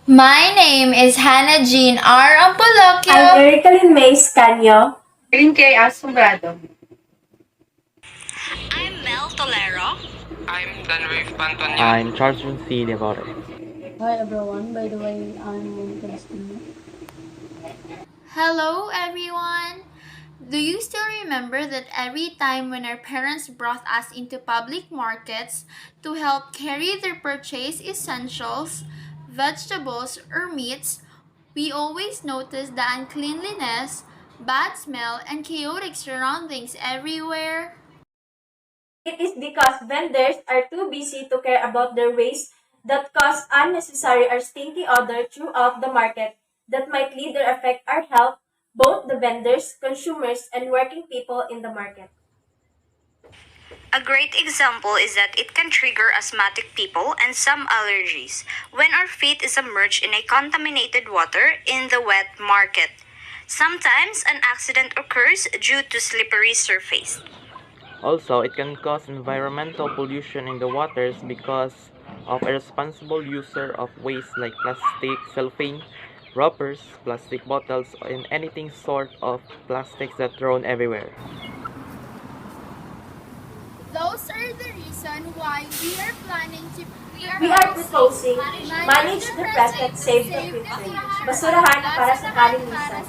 My name is Hannah Jean R. I'm Ampolocchio. Ericalyn Mays Canyo. Green kay Asombrado. I'm Mel Tolero. I'm Danrave Pantonyan. I'm Charles Roncilli about it. Hi everyone, by the way, I'm Monica Destino. Hello, everyone. Do you still remember that every time when our parents brought us into public markets to help carry their purchase essentials, vegetables, or meats, we always noticed the uncleanliness, bad smell, and chaotic surroundings everywhere? It is because vendors are too busy to care about their waste that cause unnecessary or stinky odor throughout the market that might later affect our health, both the vendors, consumers, and working people in the market. A great example is that it can trigger asthmatic people and some allergies when our feet is submerged in a contaminated water in the wet market. Sometimes an accident occurs due to slippery surface. Also, it can cause environmental pollution in the waters because of irresponsible user of waste like plastic, cellophane, wrappers, plastic bottles, and anything sort of plastics that thrown everywhere. Those are the reason why we are planning to We are proposing manage the present, save the future. Basurahan para sa kalinisan.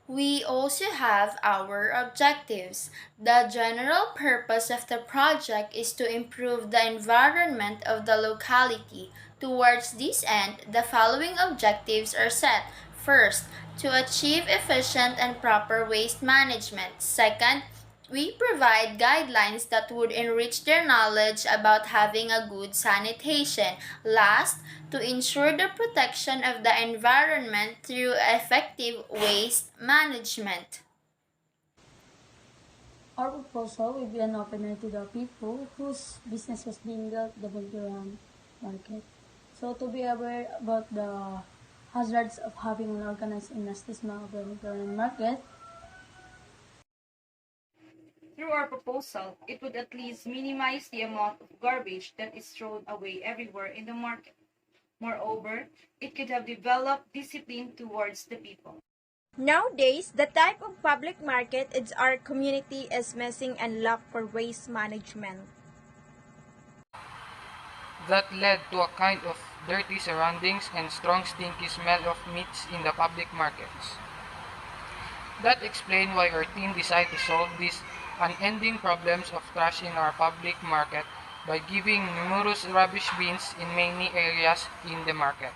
We also have our objectives. The general purpose of the project is to improve the environment of the locality. Towards this end, the following objectives are set. First, to achieve efficient and proper waste management. Second, we provide guidelines that would enrich their knowledge about having a good sanitation. Last, to ensure the protection of the environment through effective waste management. Our proposal will be an opener to the people whose business was being built the Bulgarian market. So to be aware about the hazards of having an organized establishment of the Bulgarian market, Through our proposal, it would at least minimize the amount of garbage that is thrown away everywhere in the market. Moreover, it could have developed discipline towards the people. Nowadays, the type of public market in our community is missing and lack for waste management. That led to a kind of dirty surroundings and strong stinky smell of meats in the public markets. That explains why our team decided to solve these unending problems of trash in our public market by giving numerous rubbish bins in many areas in the market.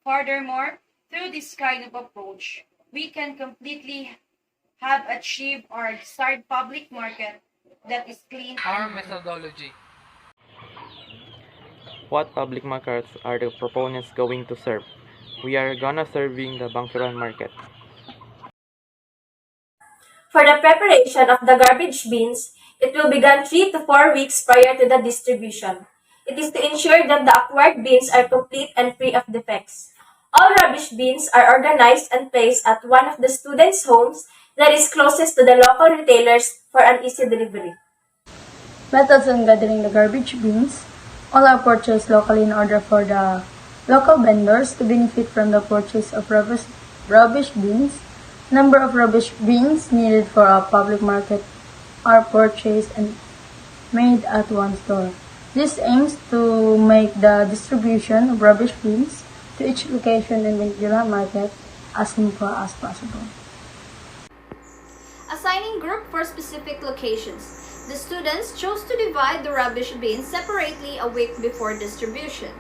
Furthermore, through this kind of approach, we can completely have achieved our desired public market that is clean. Our methodology. What public markets are the proponents going to serve? We are gonna serving the Bangsuran market. For the preparation of the garbage bins, it will be done 3 to 4 weeks prior to the distribution. It is to ensure that the acquired bins are complete and free of defects. All rubbish bins are organized and placed at one of the students' homes that is closest to the local retailers for an easy delivery. methods in gathering the garbage bins, all are purchased locally in order for the local vendors to benefit from the purchase of rubbish bins. Number of rubbish bins needed for a public market are purchased and made at one store. This aims to make the distribution of rubbish bins to each location in the Bulgarian market as simple as possible. Assigning group for specific locations. The students chose to divide the rubbish bins separately a week before distribution.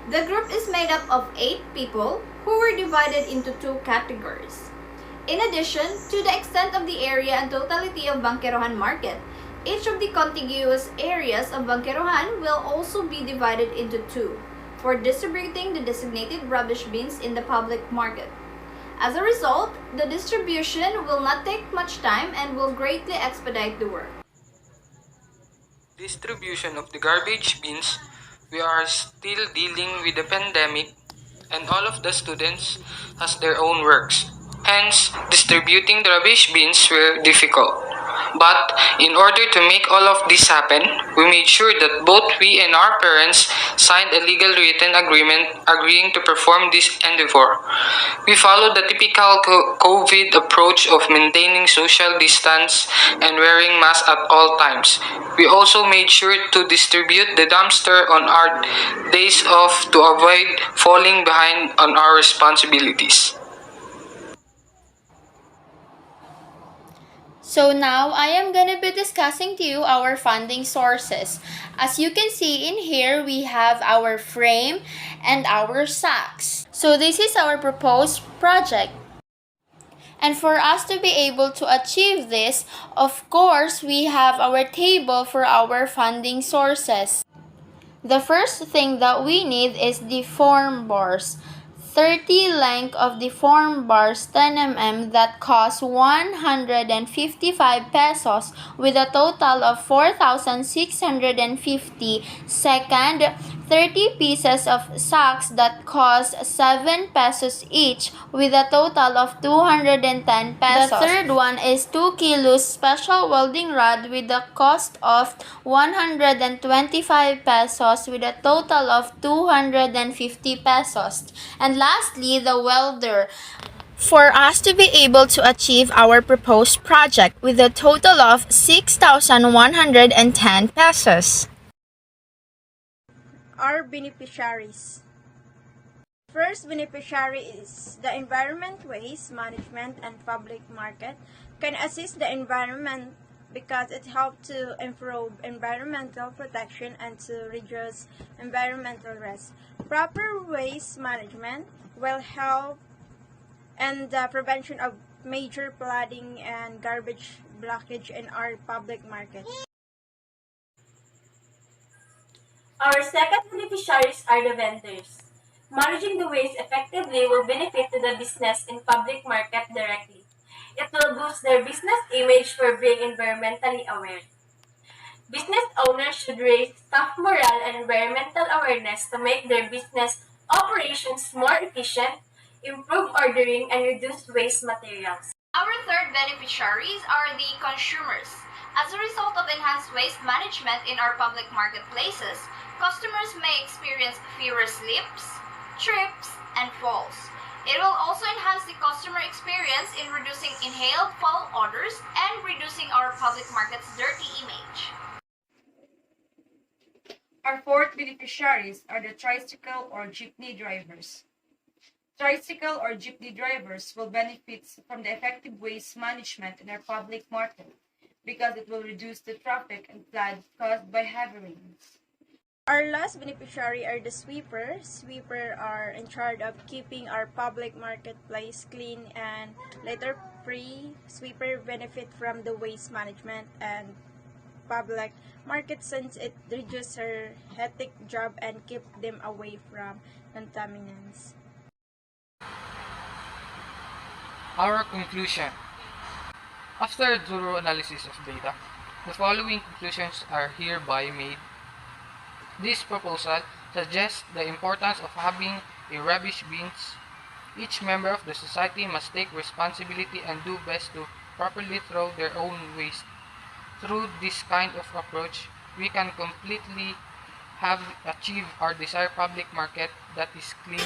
The group is made up of 8 people who were divided into 2 categories. In addition, to the extent of the area and totality of Bangkerohan market, each of the contiguous areas of Bangkerohan will also be divided into 2 for distributing the designated rubbish bins in the public market. As a result, the distribution will not take much time and will greatly expedite the work. Distribution of the garbage bins. We are still dealing with the pandemic and all of the students has their own works. Hence, distributing the rubbish bins were difficult. But in order to make all of this happen, we made sure that both we and our parents signed a legal written agreement agreeing to perform this endeavor. We followed the typical COVID approach of maintaining social distance and wearing masks at all times. We also made sure to distribute the dumpster on our days off to avoid falling behind on our responsibilities. So now I am gonna be discussing to you our funding sources. As you can see in here, we have our frame and our sacks. So this is our proposed project. And for us to be able to achieve this, of course, we have our table for our funding sources. The first thing that we need is the form bars. 30 length of the form bars 10 mm that cost 155 pesos with a total of 4,650. Second, 30 pieces of sacks that cost 7 pesos each with a total of 210 pesos. The third one is 2 kilos special welding rod with a cost of 125 pesos with a total of 250 pesos. And lastly, the welder. For us to be able to achieve our proposed project with a total of 6,110 pesos. Our beneficiaries. First beneficiary is the Environment Waste Management and Public Market can assist the environment because it helps to improve environmental protection and to reduce environmental risk. Proper waste management will help in the prevention of major flooding and garbage blockage in our public market. Our second beneficiaries are the vendors. Managing the waste effectively will benefit to the business in public market directly. It will boost their business image for being environmentally aware. Business owners should raise staff morale and environmental awareness to make their business operations more efficient, improve ordering, and reduce waste materials. Our third beneficiaries are the consumers. As a result of enhanced waste management in our public marketplaces, customers may experience fewer slips, trips, and falls. It will also enhance the customer experience in reducing inhaled foul odors and reducing our public market's dirty image. Our fourth beneficiaries are the tricycle or jeepney drivers. Tricycle or jeepney drivers will benefit from the effective waste management in our public market because it will reduce the traffic and floods caused by heavy rains. Our last beneficiary are the sweepers. Sweepers are in charge of keeping our public marketplace clean and litter-free. Sweeper benefit from the waste management and public market since it reduces her hectic job and keep them away from contaminants. Our conclusion. After a thorough analysis of data, the following conclusions are hereby made. This proposal suggests the importance of having a rubbish bins. Each member of the society must take responsibility and do best to properly throw their own waste. Through this kind of approach, we can completely have achieved our desired public market that is clean,